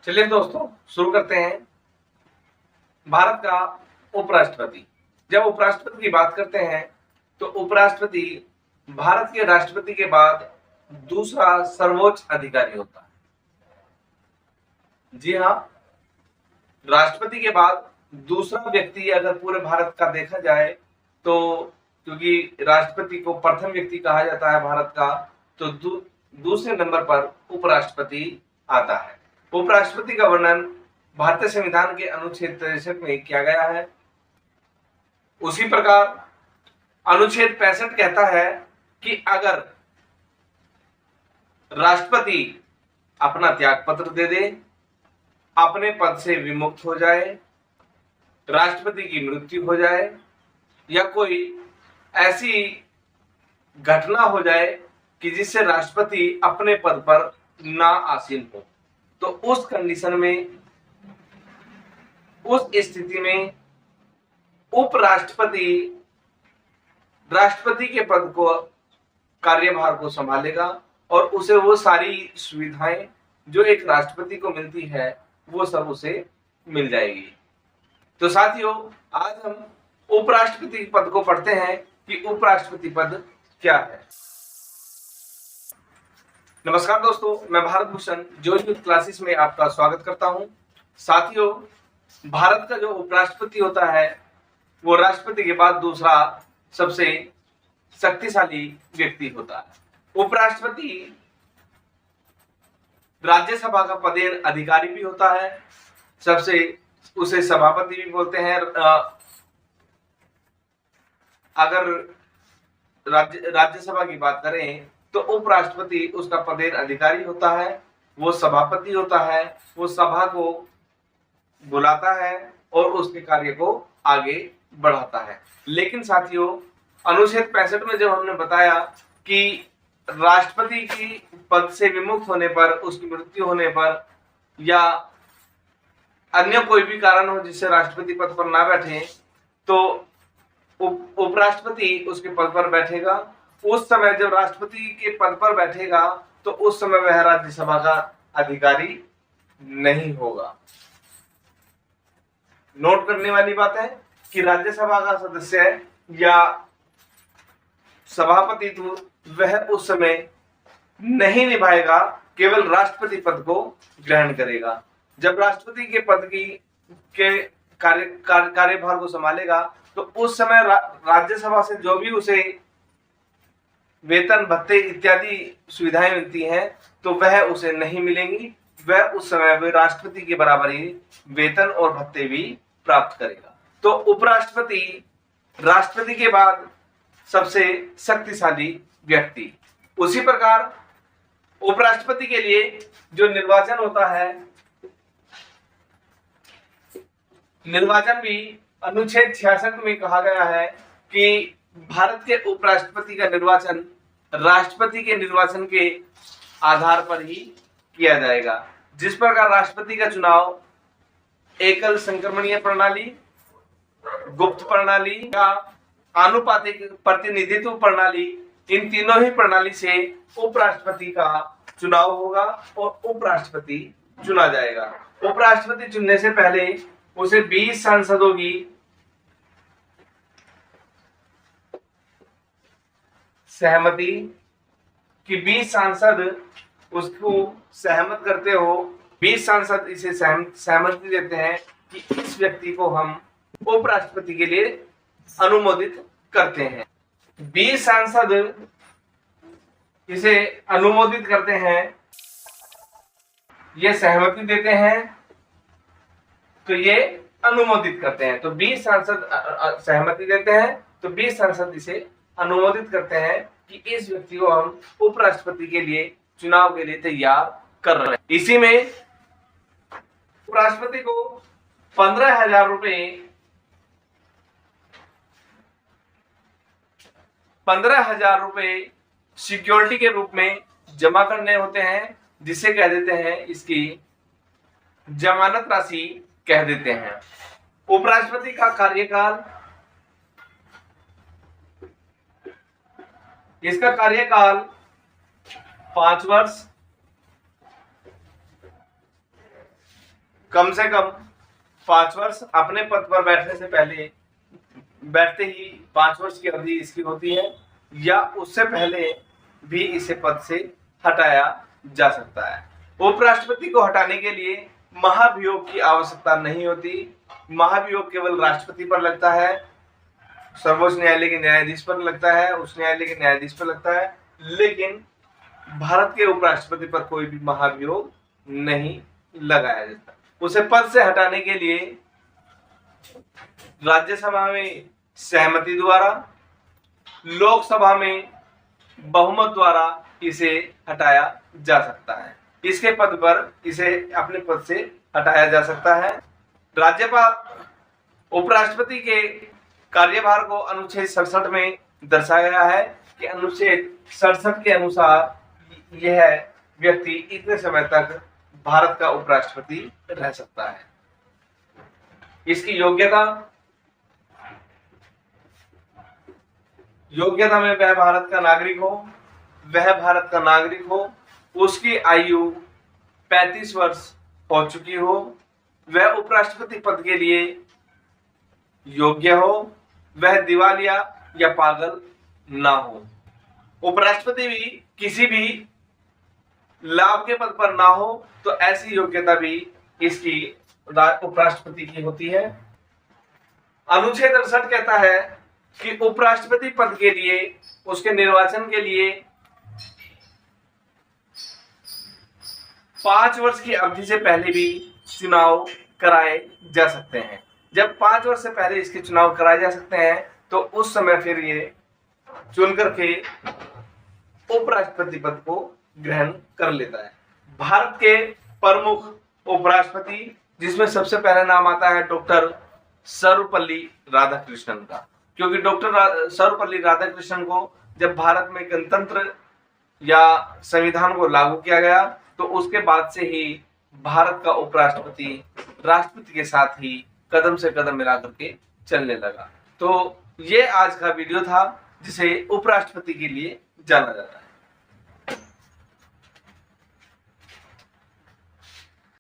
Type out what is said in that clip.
चलिए दोस्तों शुरू करते हैं। भारत का उपराष्ट्रपति। जब उपराष्ट्रपति की बात करते हैं तो उपराष्ट्रपति भारत के राष्ट्रपति के बाद दूसरा सर्वोच्च अधिकारी होता है। जी हाँ, राष्ट्रपति के बाद दूसरा व्यक्ति अगर पूरे भारत का देखा जाए तो, क्योंकि राष्ट्रपति को प्रथम व्यक्ति कहा जाता है भारत का, तो दूसरे नंबर पर उपराष्ट्रपति आता है। उपराष्ट्रपति का वर्णन भारतीय संविधान के अनुच्छेद 63 में किया गया है। उसी प्रकार अनुच्छेद 65 कहता है कि अगर राष्ट्रपति अपना त्याग पत्र दे दे, अपने पद से विमुक्त हो जाए, राष्ट्रपति की मृत्यु हो जाए या कोई ऐसी घटना हो जाए कि जिससे राष्ट्रपति अपने पद पर ना आसीन हो, तो उस कंडीशन में, उस स्थिति में उपराष्ट्रपति राष्ट्रपति के पद को, कार्यभार को संभालेगा और उसे वो सारी सुविधाएं जो एक राष्ट्रपति को मिलती है वो सब उसे मिल जाएगी। तो साथियों, आज हम उपराष्ट्रपति पद को पढ़ते हैं कि उपराष्ट्रपति पद क्या है। नमस्कार दोस्तों, मैं भारत भूषण जोश विद क्लासेस में आपका स्वागत करता हूं। साथियों, भारत का जो उपराष्ट्रपति होता है वो राष्ट्रपति के बाद दूसरा सबसे शक्तिशाली व्यक्ति होता है। उपराष्ट्रपति राज्यसभा का पदेन अधिकारी भी होता है, उसे सभापति भी बोलते हैं। अगर राज्यसभा की बात करें तो उपराष्ट्रपति उसका पदेन अधिकारी होता है, वो सभापति होता है, वो सभा को बुलाता है और उसके कार्य को आगे बढ़ाता है। लेकिन साथियों, अनुच्छेद 65 में जब हमने बताया कि राष्ट्रपति की पद से विमुक्त होने पर, उसकी मृत्यु होने पर या अन्य कोई भी कारण हो जिससे राष्ट्रपति पद पर ना बैठे, तो उपराष्ट्रपति उसके पद पर बैठेगा। उस समय जब राष्ट्रपति के पद पर बैठेगा तो उस समय वह राज्यसभा का अधिकारी नहीं होगा। नोट करने वाली बात है कि राज्यसभा का सदस्य या सभापति तो वह उस समय नहीं निभाएगा, केवल राष्ट्रपति पद को ग्रहण करेगा। जब राष्ट्रपति के पद के कार्यभार को संभालेगा तो उस समय राज्यसभा से जो भी उसे वेतन भत्ते इत्यादि सुविधाएं मिलती हैं तो वह उसे नहीं मिलेंगी। वह उस समय वे राष्ट्रपति के बराबर ही वेतन और भत्ते भी प्राप्त करेगा। तो उपराष्ट्रपति राष्ट्रपति के बाद सबसे शक्तिशाली व्यक्ति। उसी प्रकार उपराष्ट्रपति के लिए जो निर्वाचन होता है, निर्वाचन भी अनुच्छेद 66 में कहा गया है कि भारत के उपराष्ट्रपति का निर्वाचन राष्ट्रपति के निर्वाचन के आधार पर ही किया जाएगा। जिस प्रकार राष्ट्रपति का चुनाव एकल संक्रमणीय प्रणाली, गुप्त प्रणाली या आनुपातिक प्रतिनिधित्व प्रणाली, इन तीनों ही प्रणाली से उपराष्ट्रपति का चुनाव होगा और उपराष्ट्रपति चुना जाएगा। उपराष्ट्रपति चुनने से पहले उसे 20 सांसदों की सहमति कि 20 सांसद उसको सहमत करते हो, 20 सांसद इसे सहमति देते हैं कि इस व्यक्ति को हम उपराष्ट्रपति के लिए अनुमोदित करते हैं। 20 सांसद इसे अनुमोदित करते हैं, ये सहमति देते हैं तो ये अनुमोदित करते हैं। तो 20 सांसद सहमति देते हैं तो 20 सांसद इसे अनुमोदित करते हैं कि इस व्यक्ति को हम उपराष्ट्रपति के लिए चुनाव के लिए तैयार कर रहे हैं। इसी में उपराष्ट्रपति को 15,000 रुपए 15,000 रुपए सिक्योरिटी के रूप में जमा करने होते हैं, जिसे कह देते हैं, इसकी जमानत राशि कह देते हैं। उपराष्ट्रपति का कार्यकाल, इसका कार्यकाल 5 वर्ष कम से कम 5 वर्ष अपने पद पर बैठने से पहले, बैठते ही 5 वर्ष की अवधि इसकी होती है, या उससे पहले भी इसे पद से हटाया जा सकता है। उपराष्ट्रपति को हटाने के लिए महाभियोग की आवश्यकता नहीं होती। महाभियोग केवल राष्ट्रपति पर लगता है, सर्वोच्च न्यायालय के न्यायाधीश पर लगता है, उच्च न्यायालय के न्यायाधीश पर लगता है, लेकिन भारत के उपराष्ट्रपति पर कोई भी महाभियोग नहीं लगाया जाता। उसे पद से हटाने के लिए राज्यसभा में सहमति द्वारा, लोकसभा में बहुमत द्वारा इसे हटाया जा सकता है। इसके पद पर इसे अपने पद से हटाया जा सकता है। राज्यपाल उपराष्ट्रपति के कार्यभार को अनुच्छेद 67 में दर्शाया गया है कि अनुच्छेद 67 के अनुसार यह व्यक्ति इतने समय तक भारत का उपराष्ट्रपति रह सकता है। इसकी योग्यता में वह भारत का नागरिक हो, उसकी आयु 35 वर्ष हो चुकी हो, वह उपराष्ट्रपति पद के लिए योग्य हो, वह दिवालिया या पागल ना हो। उपराष्ट्रपति भी किसी भी लाभ के पद पर ना हो, तो ऐसी योग्यता भी इसकी उपराष्ट्रपति की होती है। अनुच्छेद 68 कहता है कि उपराष्ट्रपति पद के लिए, उसके निर्वाचन के लिए 5 वर्ष की अवधि से पहले भी चुनाव कराए जा सकते हैं। जब 5 वर्ष से पहले इसके चुनाव कराए जा सकते हैं, तो उस समय फिर ये चुन करके उपराष्ट्रपति पद को ग्रहण कर लेता है। भारत के प्रमुख उपराष्ट्रपति, जिसमें सबसे पहला नाम आता है डॉक्टर सर्वपल्ली राधाकृष्णन का, क्योंकि डॉक्टर सर्वपल्ली राधाकृष्णन को जब भारत में गणतंत्र या संविधान को लागू किया गया, तो उसके बाद से ही भारत का उपराष्ट्रपति राष्ट्रपति के साथ ही कदम से कदम मिला करके चलने लगा। तो ये आज का वीडियो था, जिसे उपराष्ट्रपति के लिए जाना जाता है।